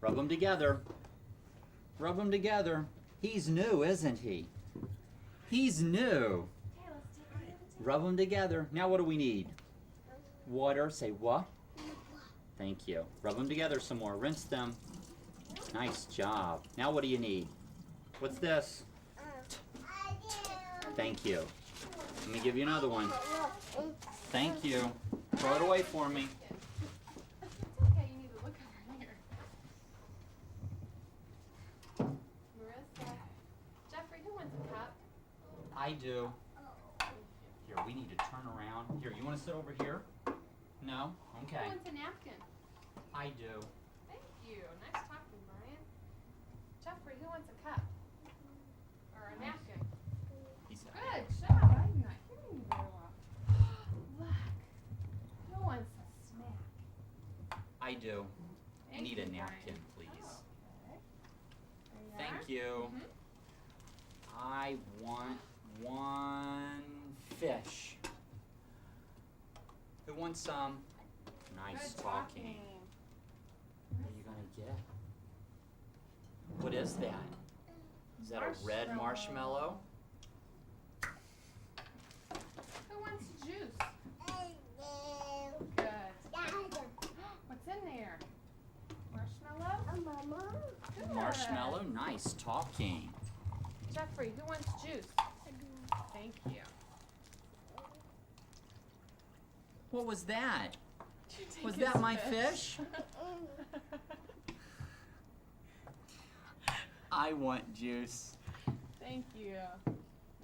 Rub them together. Rub them together. He's new, isn't he? He's new. Rub them together. Now what do we need? Water. Say what? Thank you. Rub them together some more. Rinse them. Nice job. Now what do you need? What's this? Thank you. Let me give you another one. Thank you. Throw it away for me. It's okay, you need to look over here. Marissa. Jeffrey, who wants a cup? I do. Here, we need to turn around. Here, you want to sit over here? No? Okay. Who wants a napkin? I do. Thank you. Nice talking, Brian. Jeffrey, who wants a cup? Or a napkin? He said, Good job. I'm not hearing you very well. Look. Who wants a snack? I do. I need a napkin, please. Thank you. I want one fish. Who wants some? Nice talking. What are you gonna get? What is that? Is that a red marshmallow? Who wants juice? Good. What's in there? Marshmallow? Good. Marshmallow? Nice talking. Jeffrey, who wants juice? Thank you. What was that? Did you take Was his that my fish? I want juice. Thank you.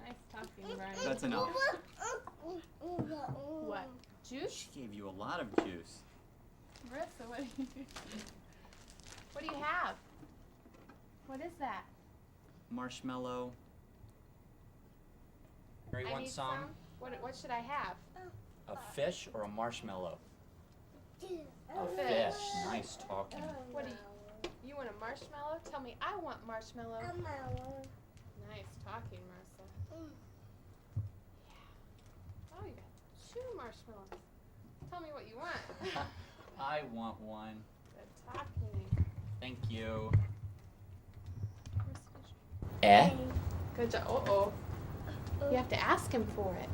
Nice talking, Brian. That's enough. What? Juice? She gave you a lot of juice. Marissa, what do you What do you have? What is that? Marshmallow. Mary I wants need some? What should I have? A fish or a marshmallow? A Fish. fish. Nice talking. What do you want a marshmallow? Tell me I want marshmallow. Nice talking, Marissa. Yeah. Oh, you got 2 marshmallows. Tell me what you want. I want one. Good talking. Thank you. Marissa, Eh? good job. Uh-oh. You have to ask him for it.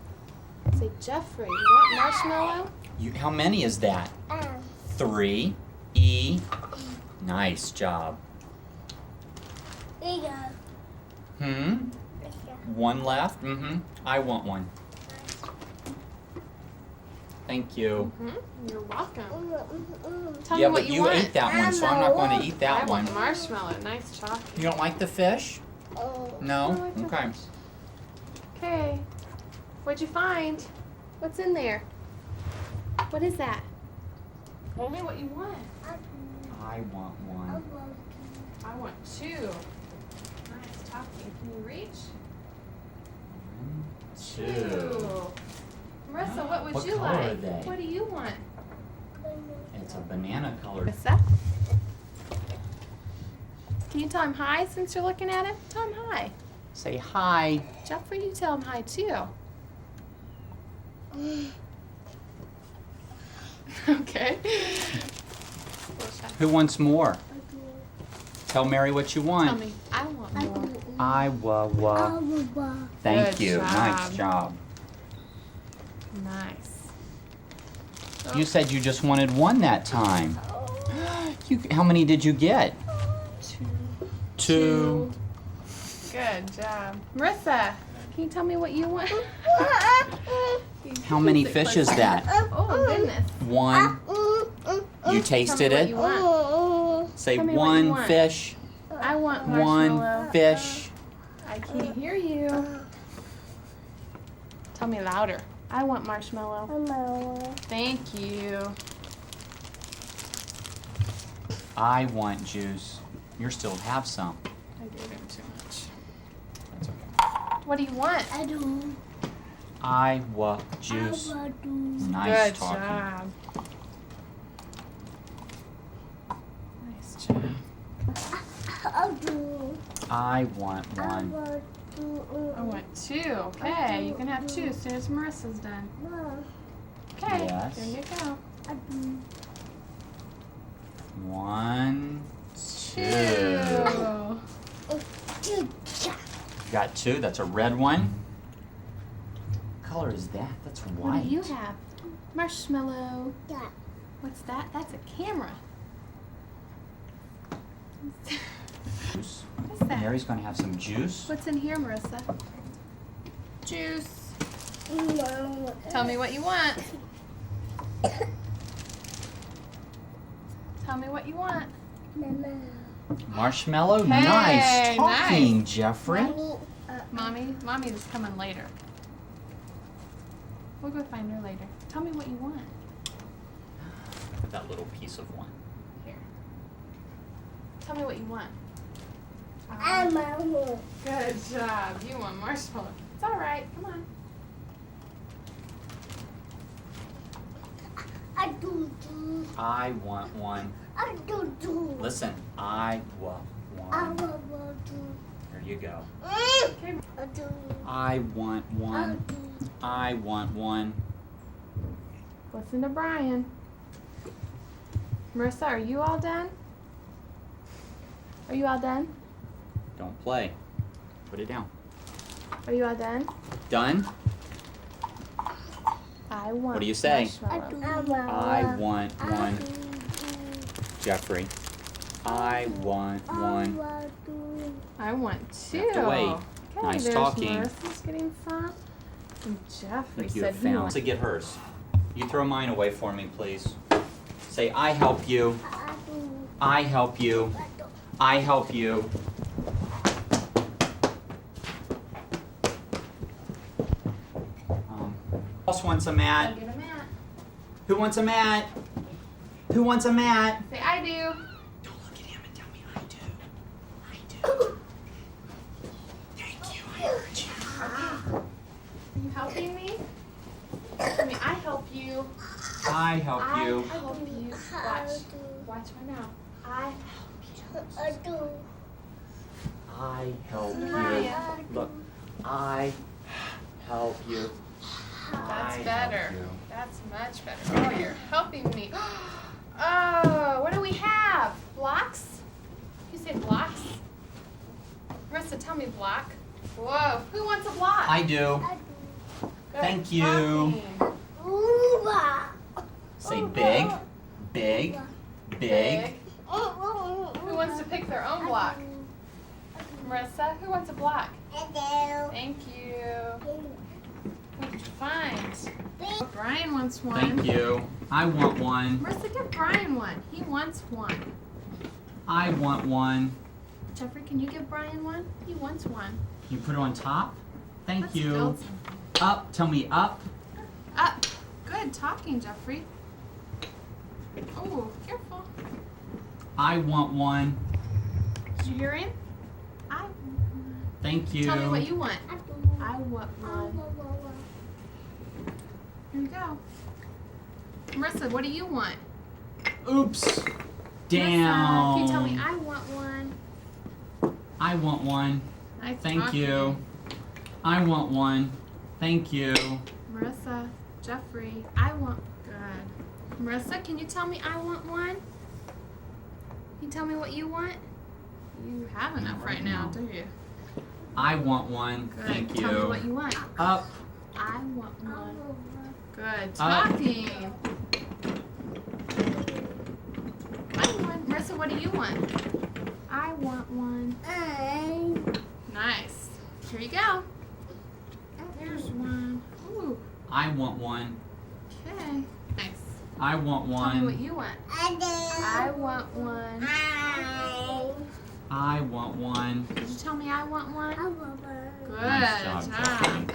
Say, Jeffrey, you want marshmallow? How many is that? 3. E. Nice job. One left? I want one. Thank you. You're welcome. Tell Yeah, me what but you you want. ate that one, so I'm not going to eat I that one. want marshmallow. Nice chocolate. You don't like the fish? No? I like the Okay. fish. Okay. What'd you find? What's in there? What is that? Tell me what you want. I want one. I want 2. Nice talking. Can you reach? 2. Marissa, what would What you color are like? they? What do you want? It's a banana colored. Marissa? Can you tell him hi since you're looking at him? Tell him hi. Say hi. Jeffrey, you tell him hi too. Okay. Who wants more? Tell Mary what you want. Tell me, I want more. I wa. Thank Good you. job. Nice job. Nice. You said you just wanted one that time. How many did you get? 2. Good job. Marissa, can you tell me what you want? How many fish is that? Oh, goodness. 1. You tasted Tell me it? what you want. Say Tell me what you 1 want. fish. I want 1 marshmallow. fish. I can't hear you. Tell me louder. I want marshmallow. Thank you. I want juice. You still have some. I gave him too much. That's okay. What do you want? I want juice. Nice Good talking. job. Nice job. I want one. I want 2. Okay, you can have 2 as soon as Marissa's done. Okay, Yes. there you go. 1, 2. Got 2. That's a red one. What color is that? That's white. What do you have? Marshmallow. What's that? That's a camera. Juice. What's that? Mary's going to have some juice. What's in here, Marissa? Juice. Tell me what you want. Tell me what you want. Marshmallow. Hey, Nice talking, nice. Jeffrey. Mommy is coming later. We'll go find her later. Tell me what you want. That little piece of one. Here. Tell me what you want. Good job. You want marshmallow. It's all right. Come on. I want one. Listen, I want one. There you go. Okay. I want one. I want one. Listen to Brian. Marissa, are you all done? Are you all done? Don't play. Put it down. Are you all done? Done? I want. What do you say? Marshmallow. I want one. Jeffrey. I want one. I want 2. You have to wait. Okay, Nice there's talking. Marissa's getting some. And I Jeffrey think you said have he found. wants. To get hers. You throw mine away for me, please. Say, I help you. I help you. I help you. Who else wants a mat? Get a mat. Who wants a mat? Who wants a mat? Say, I do. Don't look at him and tell me I do. I do. Thank you. I heard you. Are you helping me? I mean, I help you. I help you. I help you. Watch. Watch my mouth. I help you. I help you. Brian. Look, I help you. That's I better. help you. That's much better. Oh, you're helping me. Oh, what do we have? Blocks? You say blocks? Marissa, tell me block. Whoa, who wants a block? I do. Good Thank you. talking. Say big, big, big. Who wants to pick their own block? Marissa, who wants a block? Thank you. What did you find? Brian wants one. Thank you. I want one. Marissa, give Brian one. He wants one. I want one. Jeffrey, can you give Brian one? He wants one. You put it on top? Thank Let's you. build something. Up. Tell me up. Up. Good talking, Jeffrey. Oh, careful. I want one. Did you hear him? I. Thank you. Tell me what you want. I want one. Here you go. Marissa, what do you want? Oops. Marissa, Down. can you tell me I want one? I want one. Nice Thank talking. you. I want one. Thank you. Marissa, Jeffrey, I want. Good. Marissa, can you tell me I want one? Can you tell me what you want? You have enough Not right right now, now. do you? I want one. Good. Thank Tell me you. what you want. Up. I want one. Good Up. talking. I want. Marissa, what do you want? I want one. Nice. Here you go. There's one. Ooh. I want one. Okay. Nice. I want Tell me what one. you want. I want one. I want one. Did you tell me I want one? Good Nice job, job.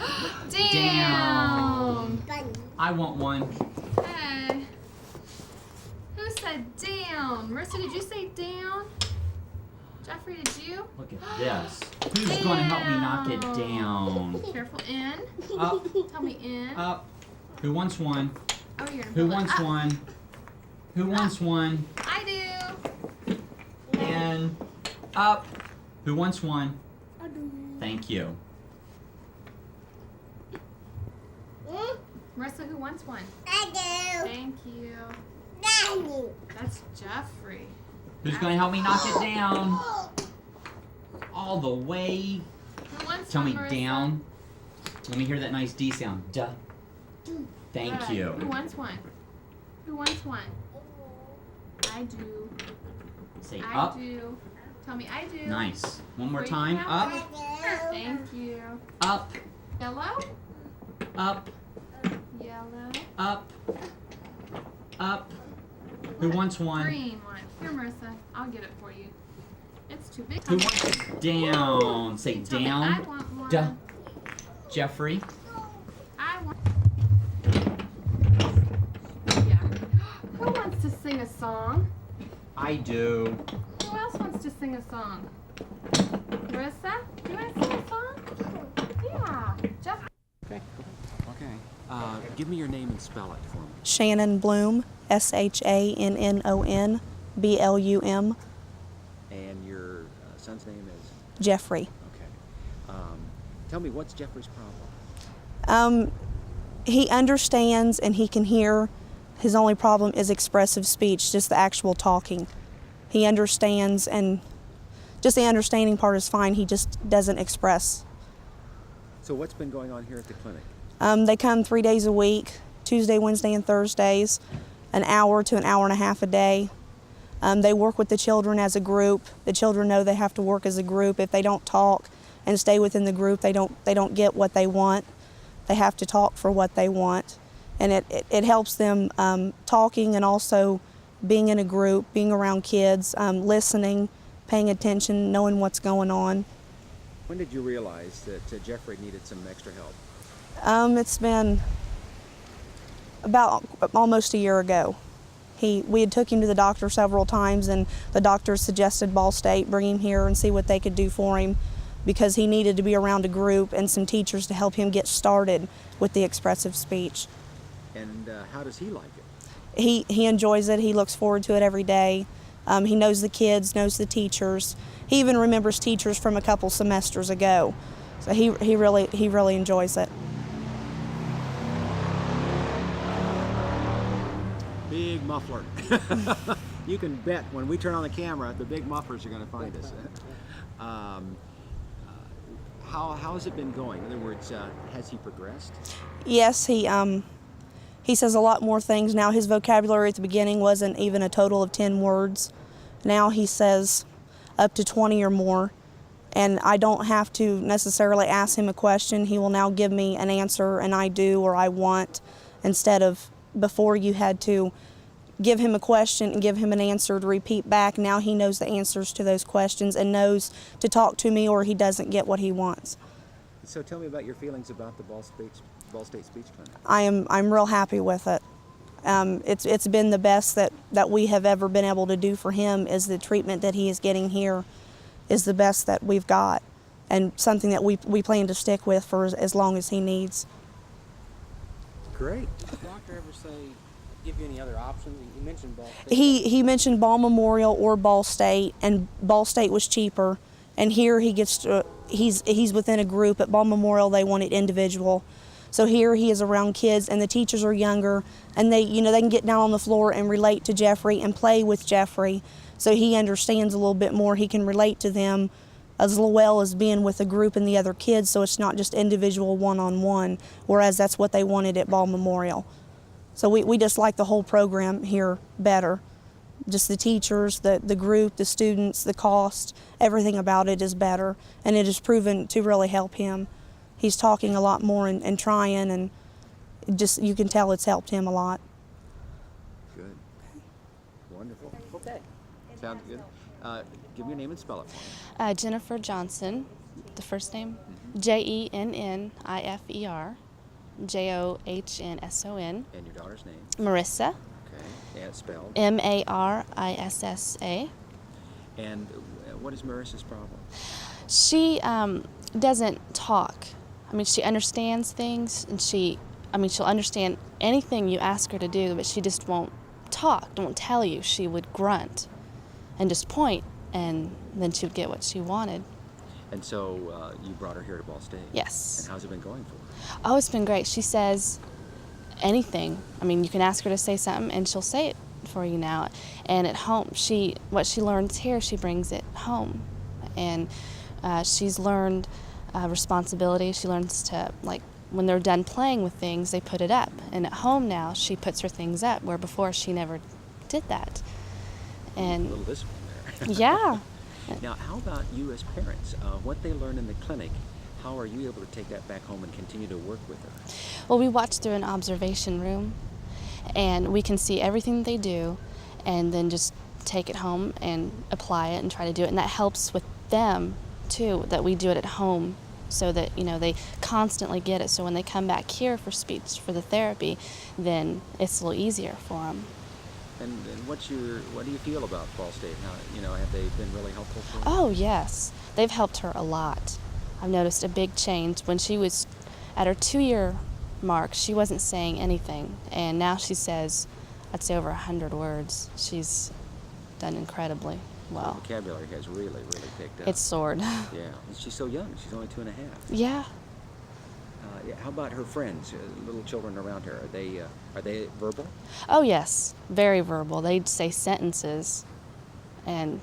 Jeffrey. Down. I want one. Hey. Who said down? Marissa, did you say down? Jeffrey, did you? Look at this. Who's going to help me knock it down? Careful, in. Up, Tell me in. up. Who wants one? Oh, you're gonna Who build it wants up. one? Who wants one? I do. And up. Who wants one? Thank you. Marissa, who wants one? Thank you. That's Jeffrey. Who's going to help me knock it down? All the way. Who wants Tell me one, Marissa? down. Let me hear that nice D sound. Duh. Thank Good. you. Who wants one? Who wants one? I do. Say I up. do. Tell me I do. Nice. One more Before time. you count. Up. Thank you. Up. Yellow. Up. Yellow. Up. Up. Who wants one? Green one. Here, Marissa. I'll get it for you. It's too big. Who wants it? Down. Say Tell me, down. I want one. Duh. Jeffrey. I want. Yeah. Who wants to sing a song? I do. Who else wants to sing a song? Marissa, do you want to sing a song? Yeah. Jeff. Okay. Give me your name and spell it for me. Shannon Bloom, SHANNON BLUM, And your son's name is? Jeffrey. Okay. Tell me, what's Jeffrey's problem? He understands and he can hear. His only problem is expressive speech, just the actual talking. He understands, and just the understanding part is fine. He just doesn't express. So what's been going on here at the clinic? They come 3 days a week, Tuesday, Wednesday, and Thursdays, an hour to an hour and a half a day. They work with the children as a group. The children know they have to work as a group. If they don't talk and stay within the group, they don't get what they want. They have to talk for what they want. And it helps them talking and also being in a group, being around kids, listening, paying attention, knowing what's going on. When did you realize that Jeffrey needed some extra help? It's been about almost a year ago. We had took him to the doctor several times, and the doctor suggested Ball State, bring him here and see what they could do for him, because he needed to be around a group and some teachers to help him get started with the expressive speech. And how does he like it? He enjoys it. He looks forward to it every day. He knows the kids, knows the teachers. He even remembers teachers from a couple semesters ago. So he really enjoys it. Big muffler. You can bet when we turn on the camera, the big mufflers are going to find us. How has it been going? In other words, has he progressed? Yes, he says a lot more things now. His vocabulary at the beginning wasn't even a total of 10 words. Now he says up to 20 or more, and I don't have to necessarily ask him a question. He will now give me an answer, and I do or I want, instead of before you had to give him a question and give him an answer to repeat back. Now he knows the answers to those questions and knows to talk to me, or he doesn't get what he wants. So tell me about your feelings about the Ball State Speech Clinic. I'm real happy with it. It's been the best that we have ever been able to do for him. Is the treatment that he is getting here is the best that we've got, and something that we plan to stick with for as long as he needs. Great. Did the doctor ever give you any other options? You mentioned Ball State. He mentioned Ball Memorial or Ball State, and Ball State was cheaper. And here he gets to, he's within a group. At Ball Memorial they wanted individual. So here he is around kids, and the teachers are younger, and they can get down on the floor and relate to Jeffrey and play with Jeffrey. So he understands a little bit more. He can relate to them as well as being with a group and the other kids, so it's not just individual one-on-one, whereas that's what they wanted at Ball Memorial. So we just like the whole program here better. Just the teachers, the group, the students, the cost, everything about it is better, and it has proven to really help him. He's talking a lot more and trying, and you can tell it's helped him a lot. Good. Wonderful. Okay. Sounds good. Give me your name and spell it for me. Jennifer Johnson, the first name, JENNIFER, JOHNSON. And your daughter's name. Marissa, Okay. And it's spelled. MARISSA. And what is Marissa's problem? She doesn't talk. I mean, she understands things, and she'll understand anything you ask her to do, but she just won't talk, won't tell you. She would grunt and just point, and then she would get what she wanted. And so you brought her here to Ball State? Yes. And how's it been going for her? Oh, it's been great. She says anything. I mean, you can ask her to say something, and she'll say it for you now. And at home, what she learns here, she brings it home. And she's learned responsibility. She learns to, like, when they're done playing with things, they put it up. And at home now, she puts her things up, where before she never did that. And A little discipline there. yeah. Now, how about you as parents? What they learn in the clinic, how are you able to take that back home and continue to work with her? Well, we watch through an observation room, and we can see everything they do, and then just take it home and apply it and try to do it. And that helps with them, too, that we do it at home, so that, you know, they constantly get it. So when they come back here for speech, for the therapy, then it's a little easier for them. And what do you feel about Ball State? How, have they been really helpful for you? Oh, yes. They've helped her a lot. I've noticed a big change. When she was at her 2-year mark, she wasn't saying anything. And now she says, I'd say over 100 words. She's done incredibly well. Her vocabulary has really, really picked up. It's soared. Yeah. And she's so young. She's only 2.5. Yeah. How about her friends, little children around her? Are they verbal? Oh, yes. Very verbal. They'd say sentences. And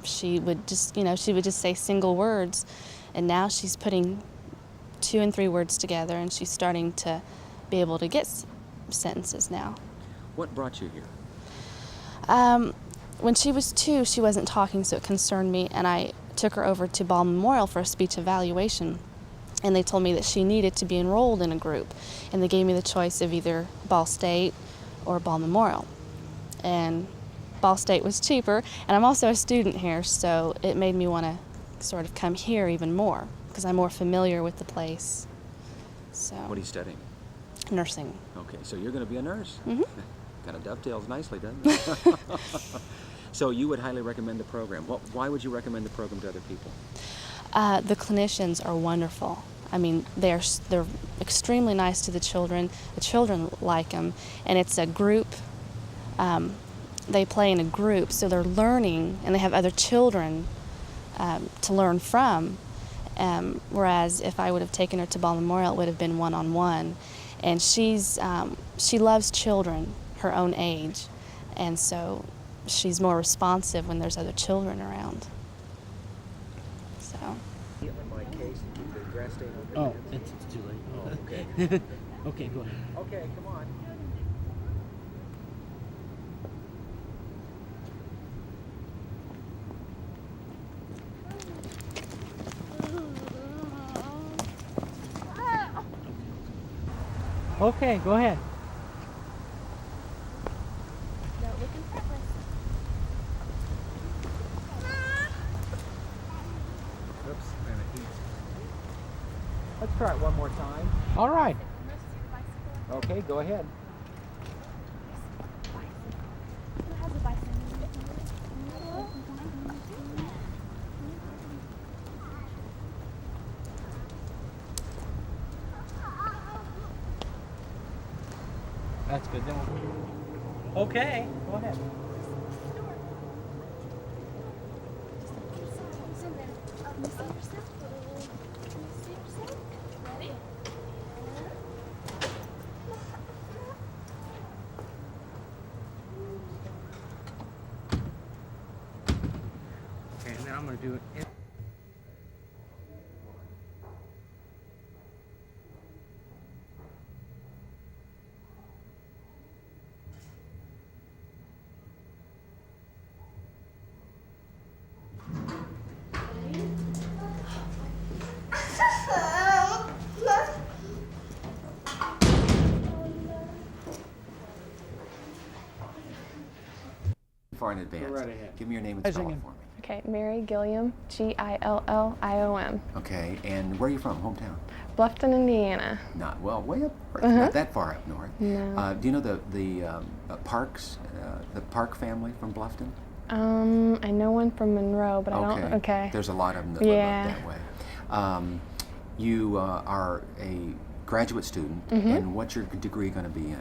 she would just, she would just say single words. And now she's putting 2 and 3 words together, and she's starting to be able to get sentences now. What brought you here? When she was 2, she wasn't talking, so it concerned me, and I took her over to Ball Memorial for a speech evaluation. And they told me that she needed to be enrolled in a group. And they gave me the choice of either Ball State or Ball Memorial. And Ball State was cheaper, and I'm also a student here, so it made me want to sort of come here even more, because I'm more familiar with the place. So. What are you studying? Nursing. Okay, so you're going to be a nurse? Mm-hmm. Kind of dovetails nicely, doesn't it? So you would highly recommend the program. Why would you recommend the program to other people? The clinicians are wonderful. I mean, they're extremely nice to the children. The children like them, and it's a group. They play in a group, so they're learning, and they have other children to learn from. Whereas if I would have taken her to Ball Memorial, it would have been one-on-one. And she loves children her own age, and so she's more responsive when there's other children around. So. Oh, it's too late. Oh, okay. Okay, go ahead. Okay, come on. Okay, go ahead. Let's try it one more time. All right. Okay, go ahead. That's good. Then we'll... Okay, go ahead. Okay, and then I'm going to do it. Far in advance. Go right ahead. Give me your name and spell it for me. Okay, Mary Gilliam, Gilliom. Okay, and where are you from? Hometown? Bluffton, Indiana. Not way up. Not that far up north. No. Do you know the Parks, the Park family from Bluffton? I know one from Monroe, but I don't. Okay. There's a lot of them that live up that way. You are a graduate student, and what's your degree going to be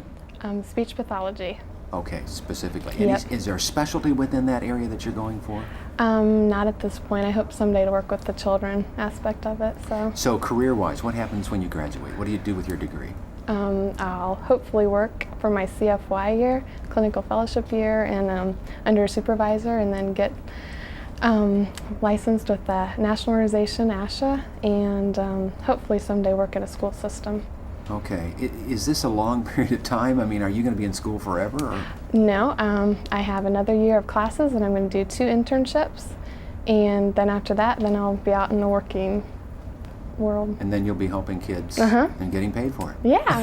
in? Speech pathology. Okay, specifically. Yep. And is there a specialty within that area that you're going for? Not at this point. I hope someday to work with the children aspect of it. So career-wise, what happens when you graduate? What do you do with your degree? I'll hopefully work for my CFY year, clinical fellowship year, and under a supervisor, and then get licensed with the national organization, ASHA, and hopefully someday work in a school system. Okay. Is this a long period of time? I mean, are you going to be in school forever? Or? No, I have another year of classes, and I'm going to do 2 internships, and then after that, then I'll be out in the working world. And then you'll be helping kids and getting paid for it. Yeah.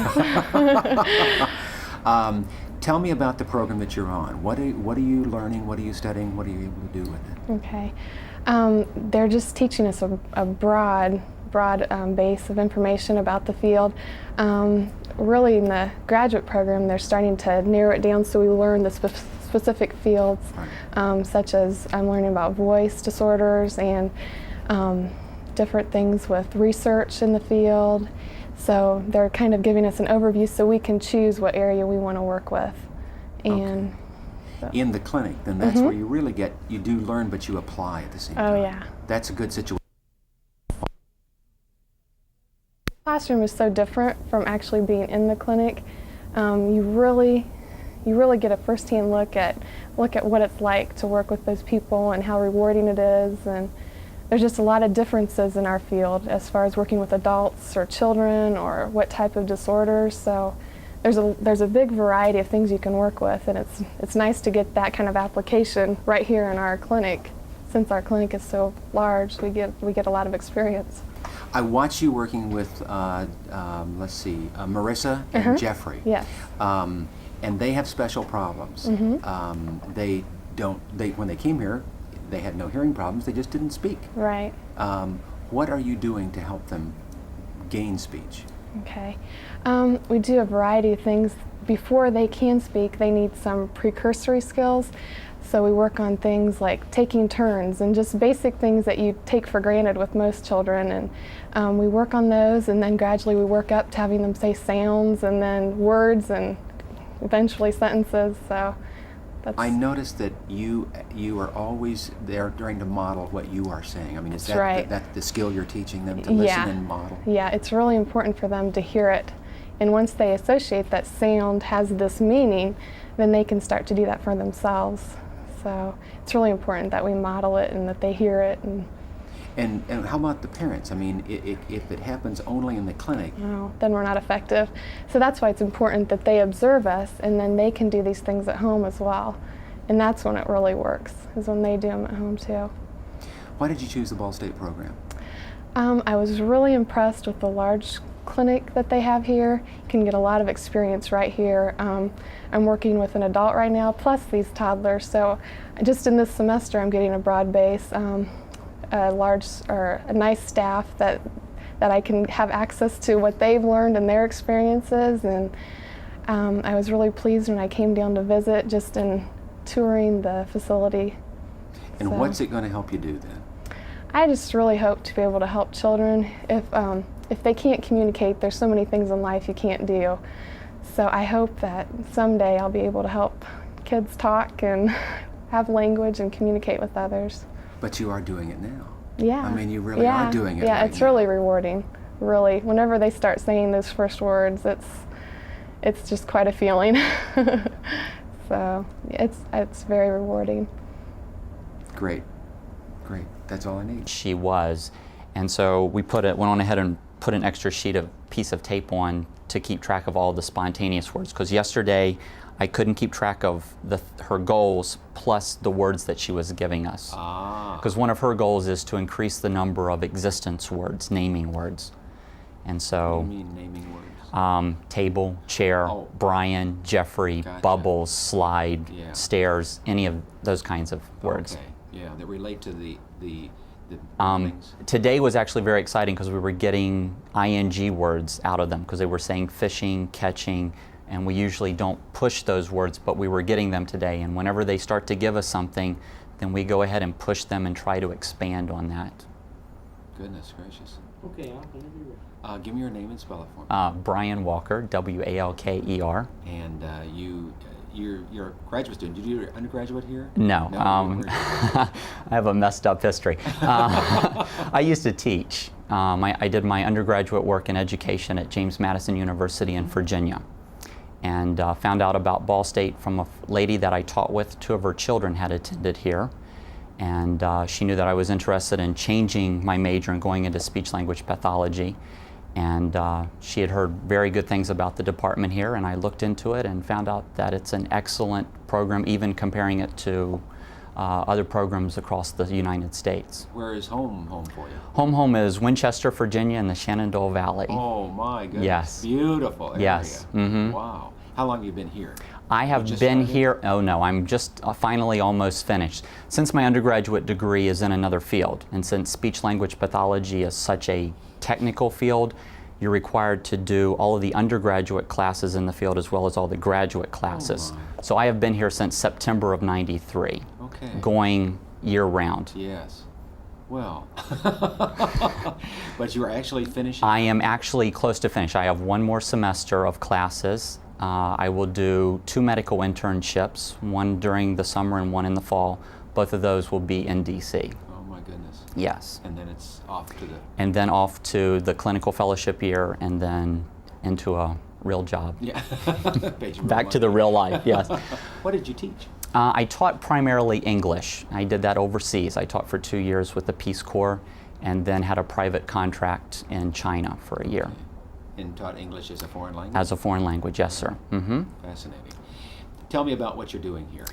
Tell me about the program that you're on. What are you learning? What are you studying? What are you able to do with it? Okay. They're just teaching us a broad base of information about the field. Really, in the graduate program, they're starting to narrow it down so we learn the specific fields, such as I'm learning about voice disorders and different things with research in the field. So they're kind of giving us an overview so we can choose what area we want to work with. And in the clinic, then that's where you really you do learn, but you apply at the same time. Oh, yeah. That's a good situation. The classroom is so different from actually being in the clinic. You really get a first-hand look at what it's like to work with those people and how rewarding it is. And there's just a lot of differences in our field as far as working with adults or children or what type of disorders. So there's a big variety of things you can work with, and it's nice to get that kind of application right here in our clinic. Since our clinic is so large, we get a lot of experience. I watch you working with let's see, Marissa and Jeffrey. Yes. And they have special problems. They when they came here, they had no hearing problems. They just didn't speak. Right. What are you doing to help them gain speech? Okay. We do a variety of things. Before they can speak, they need some precursory skills. So we work on things like taking turns and just basic things that you take for granted with most children. And we work on those, and then gradually we work up to having them say sounds and then words and eventually sentences. So that's... I noticed that you are always there trying to model what you are saying. I mean, is that right. That's the skill you're teaching them, to listen and model? Yeah, it's really important for them to hear it. And once they associate that sound has this meaning, then they can start to do that for themselves. So it's really important that we model it and that they hear it. And how about the parents? I mean, if it happens only in the clinic, then we're not effective. So that's why it's important that they observe us, and then they can do these things at home as well. And that's when it really works, is when they do them at home too. Why did you choose the Ball State program? I was really impressed with the large clinic that they have here. You can get a lot of experience right here. I'm working with an adult right now, plus these toddlers. So just in this semester, I'm getting a broad base. A nice staff that I can have access to what they've learned and their experiences, and I was really pleased when I came down to visit, just in touring the facility. And what's it going to help you do then? I just really hope to be able to help children. If they can't communicate, there's so many things in life you can't do. So I hope that someday I'll be able to help kids talk and have language and communicate with others. But you are doing it now. Yeah. I mean, you really are doing it. Yeah, right it's now. really rewarding. Really, whenever they start saying those first words, it's just quite a feeling. So it's very rewarding. Great. That's all I need. She was, and so we went on ahead and put an extra piece of tape on to keep track of all the spontaneous words. Because yesterday, I couldn't keep track of her goals plus the words that she was giving us. Because one of her goals is to increase the number of existence words, naming words. And so, What do you mean naming words? Table, chair, Brian, Jeffrey, Gotcha. bubbles, slide, stairs, any of those kinds of words. Okay. Yeah, that relate to the things. Today was actually very exciting because we were getting ing words out of them because they were saying fishing, catching, and we usually don't push those words, but we were getting them today. And whenever they start to give us something, then we go ahead and push them and try to expand on that. Goodness gracious. Okay, I'll whenever you're ready. Give me your name and spell it for me. Brian Walker, Walker. And you're a graduate student. Did you do your undergraduate here? No, where- I have a messed up history. I used to teach. I did my undergraduate work in education at James Madison University in Virginia, and found out about Ball State from a lady that I taught with. 2 of her children had attended here, and she knew that I was interested in changing my major and going into speech language pathology. And she had heard very good things about the department here, and I looked into it and found out that it's an excellent program, even comparing it to other programs across the United States. Where is home for you? Home is Winchester, Virginia, in the Shenandoah Valley. Oh my goodness. Yes. Beautiful area. Yes. Mm-hmm. Wow. How long have you been here? I have just been started? here, oh no, I'm just finally almost finished. Since my undergraduate degree is in another field, and since speech language pathology is such a technical field, you're required to do all of the undergraduate classes in the field as well as all the graduate classes. my. So I have been here since September of '93, Okay. going year round. Yes. Well, but you are actually finishing? I am actually close to finish. I have 1 more semester of classes. I will do 2 medical internships, one during the summer and one in the fall. Both of those will be in DC. Oh my goodness. Yes. And then it's off to the... And then off to the clinical fellowship year, and then into a real job. Yeah. Back to the real life, yes. What did you teach? I taught primarily English. I did that overseas. I taught for 2 years with the Peace Corps, and then had a private contract in China for a year. And taught English as a foreign language? As a foreign language, yes, sir. Mm-hmm. Fascinating. Tell me about what you're doing here.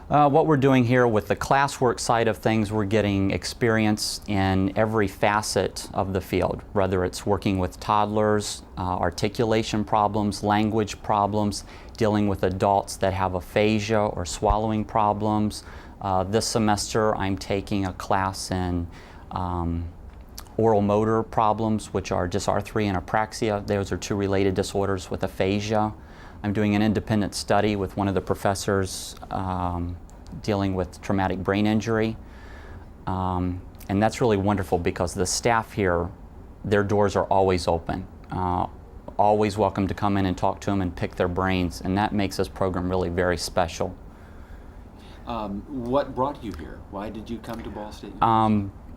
What we're doing here with the classwork side of things, we're getting experience in every facet of the field, whether it's working with toddlers, articulation problems, language problems, dealing with adults that have aphasia or swallowing problems. This semester I'm taking a class in oral motor problems, which are dysarthria and apraxia. Those are 2 related disorders with aphasia. I'm doing an independent study with one of the professors dealing with traumatic brain injury. And that's really wonderful because the staff here, their doors are always open. Always welcome to come in and talk to them and pick their brains, and that makes this program really very special. What brought you here? Why did you come to Ball State?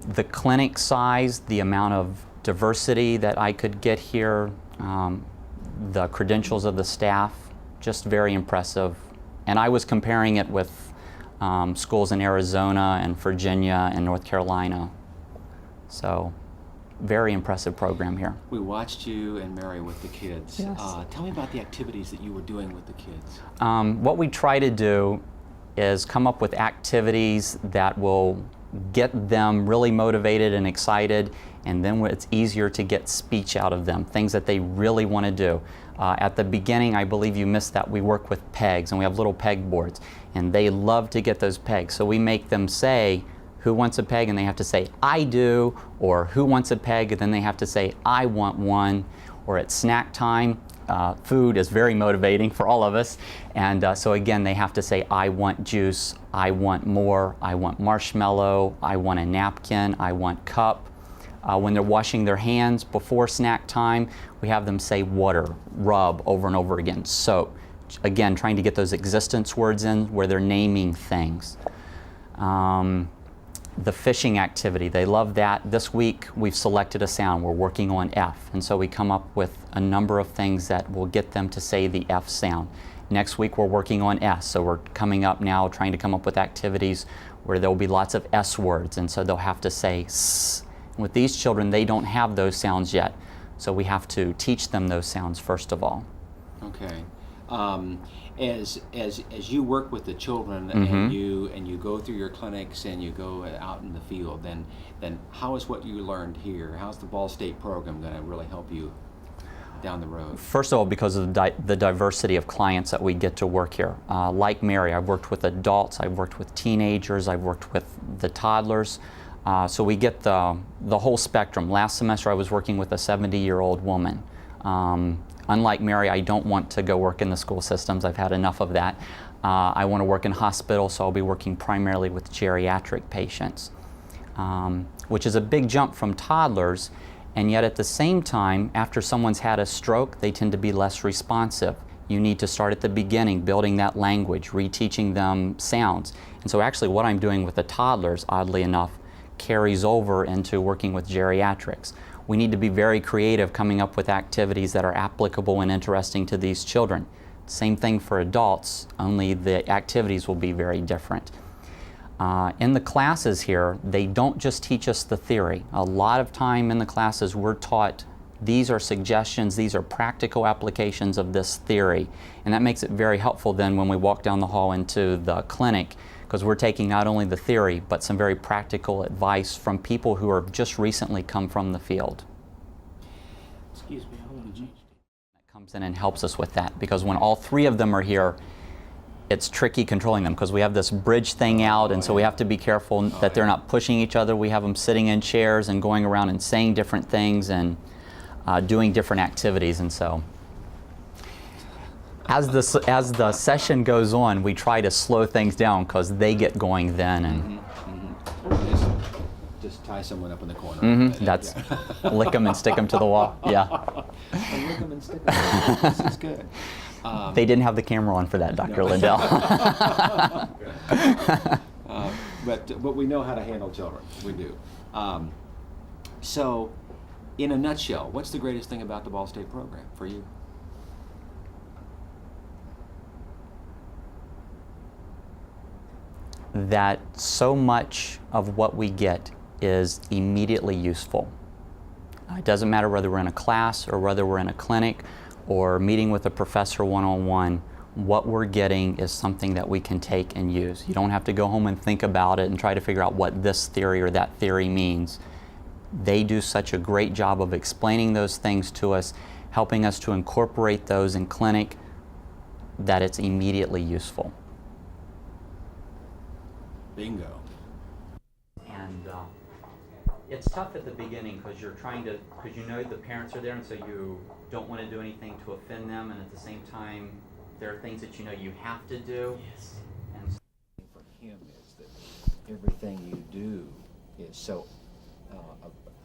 The clinic size, the amount of diversity that I could get here, the credentials of the staff, just very impressive. And I was comparing it with schools in Arizona and Virginia and North Carolina. So, very impressive program here. We watched you and Mary with the kids. Yes. Tell me about the activities that you were doing with the kids. What we try to do is come up with activities that will get them really motivated and excited, and then it's easier to get speech out of them, things that they really want to do. At the beginning, I believe you missed that we work with pegs, and we have little peg boards, and they love to get those pegs. So we make them say, who wants a peg? And they have to say, I do, or who wants a peg? And then they have to say, I want one. Or at snack time, food is very motivating for all of us. And so again, they have to say, I want juice, I want more, I want marshmallow, I want a napkin, I want cup. When they're washing their hands before snack time, we have them say water, rub over and over again, soap. Again, trying to get those existence words in where they're naming things. The fishing activity, they love that. This week we've selected a sound. We're working on F, and so we come up with a number of things that will get them to say the F sound. Next week we're working on S, so we're coming up now trying to come up with activities where there will be lots of S words, and so they'll have to say S. With these children, they don't have those sounds yet, so we have to teach them those sounds first of all. Okay. As you work with the children Mm-hmm. and you go through your clinics and you go out in the field, then how is what you learned here? How's the Ball State program going to really help you down the road? First of all, because of the diversity of clients that we get to work here. Like Mary, I've worked with adults, I've worked with teenagers, I've worked with the toddlers. So we get the whole spectrum. Last semester I was working with a 70-year-old woman. Unlike Mary, I don't want to go work in the school systems. I've had enough of that. I want to work in hospitals, so I'll be working primarily with geriatric patients, which is a big jump from toddlers, and yet at the same time, after someone's had a stroke, they tend to be less responsive. You need to start at the beginning, building that language, reteaching them sounds. And so actually what I'm doing with the toddlers, oddly enough, carries over into working with geriatrics. We need to be very creative coming up with activities that are applicable and interesting to these children. Same thing for adults, only the activities will be very different. In the classes here, they don't just teach us the theory. A lot of time in the classes we're taught these are suggestions, these are practical applications of this theory. And that makes it very helpful then when we walk down the hall into the clinic, because we're taking not only the theory, but some very practical advice from people who have just recently come from the field. Excuse me, I want to change. That comes in and helps us with that, because when all three of them are here, it's tricky controlling them, because we have this bridge thing out, and so we have to be careful that they're not pushing each other. We have them sitting in chairs and going around and saying different things and doing different activities. And so as the session goes on, we try to slow things down because they get going then. And just tie someone up in the corner. That's lick them and stick them to the wall. Yeah. Lick them and stick them to the wall. This is good. They didn't have the camera on for that, Dr. Lindell. But we know how to handle children. We do. So, in a nutshell, what's the greatest thing about the Ball State program for you? That so much of what we get is immediately useful. It doesn't matter whether we're in a class or whether we're in a clinic or meeting with a professor one-on-one, what we're getting is something that we can take and use. You don't have to go home and think about it and try to figure out what this theory or that theory means. They do such a great job of explaining those things to us, helping us to incorporate those in clinic, that it's immediately useful. Bingo. And it's tough at the beginning because because you know the parents are there, and so you don't want to do anything to offend them, and at the same time there are things that you know you have to do. Yes. And for him is that everything you do is so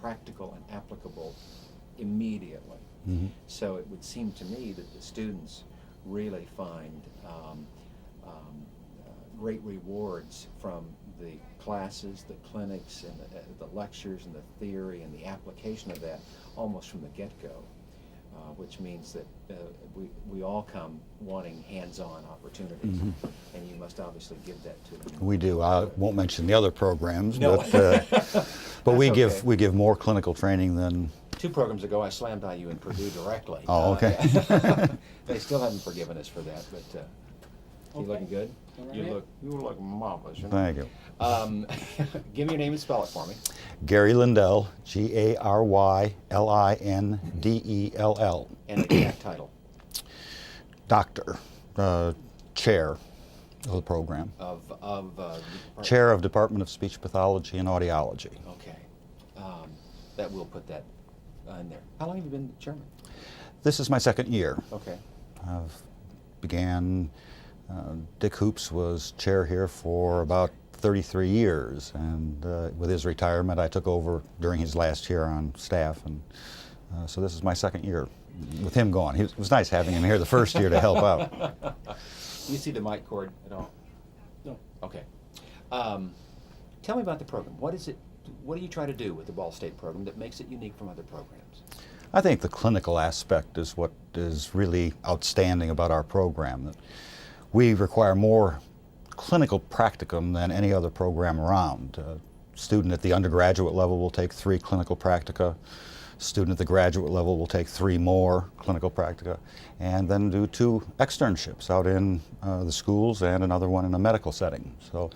practical and applicable immediately. Mm-hmm. So it would seem to me that the students really find great rewards from the classes, the clinics, and the lectures, and the theory, and the application of that almost from the get-go, which means that we all come wanting hands-on opportunities, Mm-hmm. and you must obviously give that to them. We do. I won't mention the other programs, No. but we okay. give more clinical training than. 2 programs ago, I slammed on you in Purdue directly. Oh, okay. They still haven't forgiven us for that, but you looking good? You look marvelous. You know? Thank you. Give me your name and spell it for me. Gary Lindell, GaryLindell. And the exact title Doctor, chair of the program. Chair. Chair of Department of Speech Pathology and Audiology. Okay. That we'll put that in there. How long have you been chairman? This is my 2nd year. Okay. I've began. Dick Hoops was chair here for about 33 years, and with his retirement I took over during his last year on staff, and so this is my 2nd year with him gone. It was nice having him here the first year to help out. You see the mic cord at all? No. Okay. Tell me about the program. What is it? What do you try to do with the Ball State program that makes it unique from other programs? I think the clinical aspect is what is really outstanding about our program. That we require more clinical practicum than any other program around. A student at the undergraduate level will take 3 clinical practica. A student at the graduate level will take 3 more clinical practica, and then do 2 externships out in the schools and another one in a medical setting. So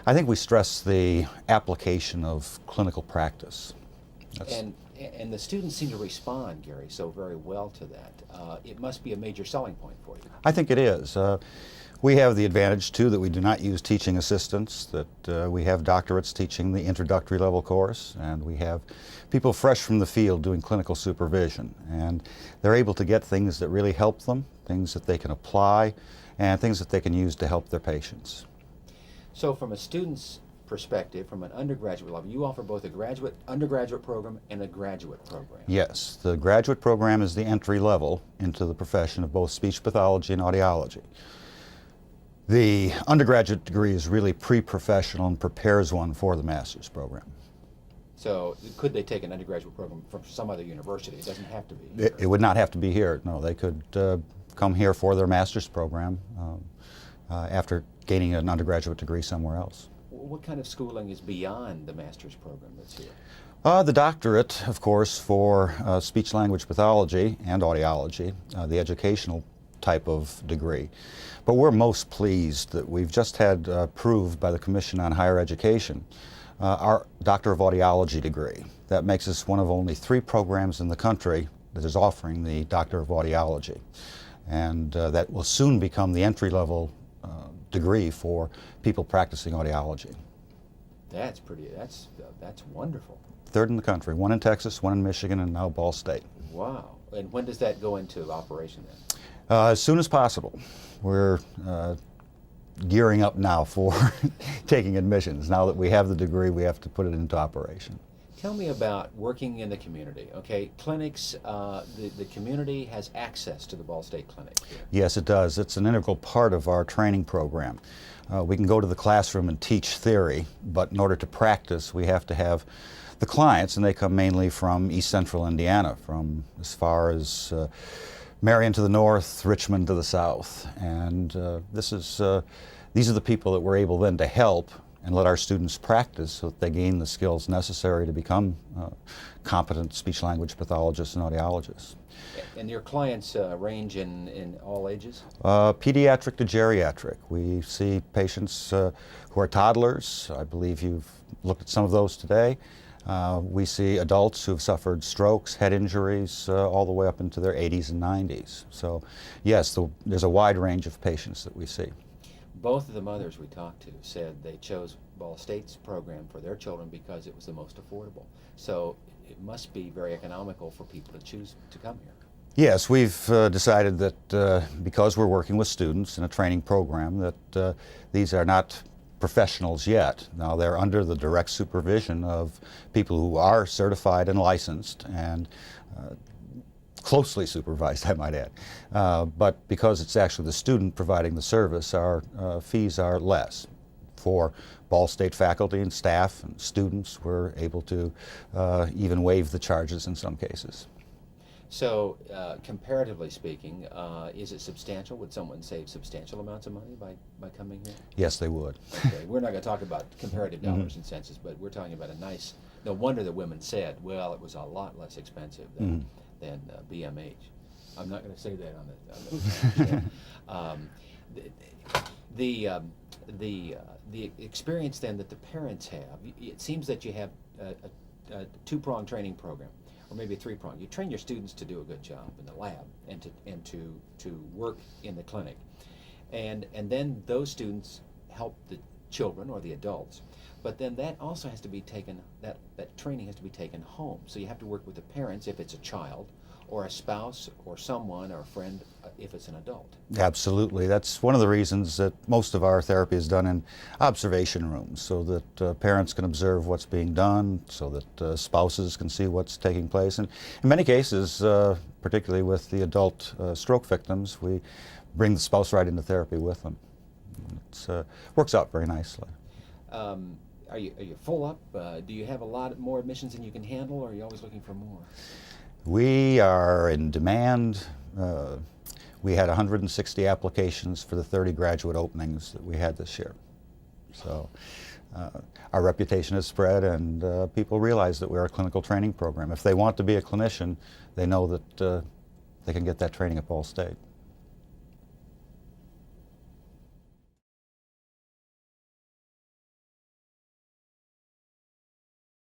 I think we stress the application of clinical practice. And the students seem to respond, Gary, so very well to that. It must be a major selling point for you. I think it is. We have the advantage, too, that we do not use teaching assistants, that we have doctorates teaching the introductory level course, and we have people fresh from the field doing clinical supervision. And they're able to get things that really help them, things that they can apply, and things that they can use to help their patients. So from a student's perspective, from an undergraduate level, you offer both a undergraduate program and a graduate program. Yes, the graduate program is the entry level into the profession of both speech pathology and audiology. The undergraduate degree is really pre-professional and prepares one for the master's program. So could they take an undergraduate program from some other university? It doesn't have to be here. It would not have to be here. No, they could come here for their master's program after gaining an undergraduate degree somewhere else. What kind of schooling is beyond the master's program that's here? The doctorate, of course, for speech-language pathology and audiology, the educational type of degree. But we're most pleased that we've just had approved by the Commission on Higher Education our Doctor of Audiology degree. That makes us one of only 3 programs in the country that is offering the Doctor of Audiology. And that will soon become the entry-level degree for people practicing audiology. That's wonderful. 3rd in the country, 1 in Texas, 1 in Michigan, and now Ball State. Wow. And when does that go into operation then? As soon as possible. We're gearing up now for taking admissions. Now that we have the degree, we have to put it into operation. Tell me about working in the community. Okay, clinics, the community has access to the Ball State Clinic here. Yes, it does. It's an integral part of our training program. We can go to the classroom and teach theory, but in order to practice, we have to have the clients, and they come mainly from East Central Indiana, from as far as Marion to the north, Richmond to the south. And these are the people that we're able then to help and let our students practice so that they gain the skills necessary to become competent speech-language pathologists and audiologists. And your clients range in all ages? Pediatric to geriatric. We see patients who are toddlers. I believe you've looked at some of those today. We see adults who have suffered strokes, head injuries, all the way up into their 80s and 90s. So yes, there's a wide range of patients that we see. Both of the mothers we talked to said they chose Ball State's program for their children because it was the most affordable. So it must be very economical for people to choose to come here. Yes, we've decided that because we're working with students in a training program that these are not professionals yet. Now they're under the direct supervision of people who are certified and licensed and closely supervised, I might add. But because it's actually the student providing the service, our fees are less. For Ball State faculty and staff and students, we're able to even waive the charges in some cases. So, comparatively speaking, is it substantial? Would someone save substantial amounts of money by coming here? Yes, they would. Okay, we're not going to talk about comparative dollars and cents, but we're talking about a nice, no wonder the women said, well, it was a lot less expensive than BMH. I'm not going to say that on the experience then that the parents have, it seems that you have a two-pronged training program, or maybe a three-pronged. You train your students to do a good job in the lab and to work in the clinic, and then those students help the children or the adults. But then that also has to be taken, that training has to be taken home. So you have to work with the parents if it's a child, or a spouse, or someone, or a friend if it's an adult. Absolutely. That's one of the reasons that most of our therapy is done in observation rooms, so that parents can observe what's being done, so that spouses can see what's taking place. And in many cases, particularly with the adult stroke victims, we bring the spouse right into therapy with them. It works out very nicely. Are you full up? Do you have a lot more admissions than you can handle, or are you always looking for more? We are in demand. We had 160 applications for the 30 graduate openings that we had this year. So our reputation has spread, and people realize that we're a clinical training program. If they want to be a clinician, they know that they can get that training at Ball State.